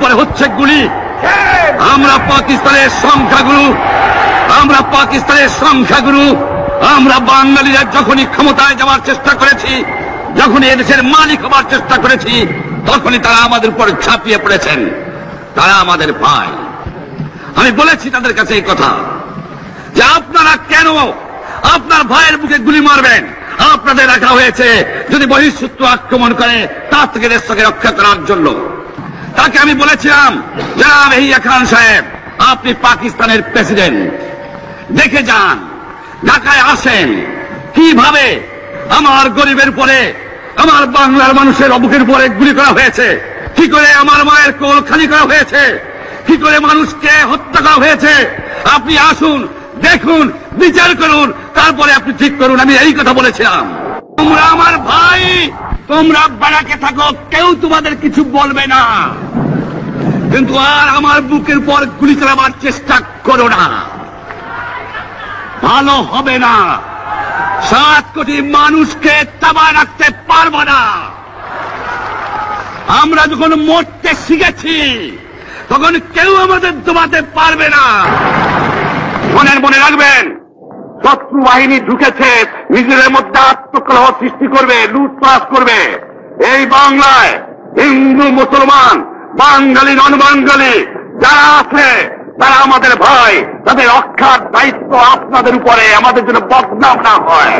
উপরে হচ্ছে গুলি। আমরা পাকিস্তানের সংখ্যাগুরু, আমরা বাঙালিরা যখনই ক্ষমতায় যাওয়ার চেষ্টা করেছি, যখনই এদেশের মালিক হবার চেষ্টা করেছি, তখনই তারা আমাদের উপর ঝাঁপিয়ে পড়েছেন। তারা আমাদের ভাই। আমি বলেছি তাদের কাছে এই কথা যে আপনারা কেন আপনার ভাইয়ের বুকে গুলি মারবেন? আপনাদের রাখা হয়েছে যদি বহিঃশত্রু আক্রমণ করে তার থেকে দেশকে রক্ষা করার জন্য। তাকে আমি বলেছিলাম, জনাব ইয়াহিয়া খান সাহেব, আপনি পাকিস্তানের প্রেসিডেন্ট, দেখে যান, ঢাকায় আসেন, কিভাবে আমার গরিবের পরে, আমার বাংলার মানুষের বুকের উপরে গুলি করা হয়েছে, কি করে আমার মায়ের কোল খালি করা হয়েছে, কি করে মানুষকে হত্যা করা হয়েছে। আপনি আসুন, দেখুন, বিচার করুন, তারপরে আপনি ঠিক করুন। আমি এই কথা বলেছিলাম। তোমরা আমার ভাই, তোমরা বাড়াকে থাকো, কেউ তোমাদের কিছু বলবে না, কিন্তু আর আমার বুকের পর গুলি চালাবার চেষ্টা করো না, ভালো হবে না। 7 কোটি মানুষকে তাবায় রাখতে পারবো না। আমরা যখন মরতে শিখেছি তখন কেউ আমাদের দমাতে পারবে না। মনে রাখবেন, শত্রু বাহিনী ঢুকেছে, নিজেদের মধ্যে আত্মকলহ সৃষ্টি করবে, লুটপাট করবে। এই বাংলায় হিন্দু মুসলমান, বাঙালি নন বাঙালি যারা আছে তারা আমাদের ভাই। তাদের রক্ষার দায়িত্ব আপনাদের উপরে, আমাদের জন্য বদনাম না হয়।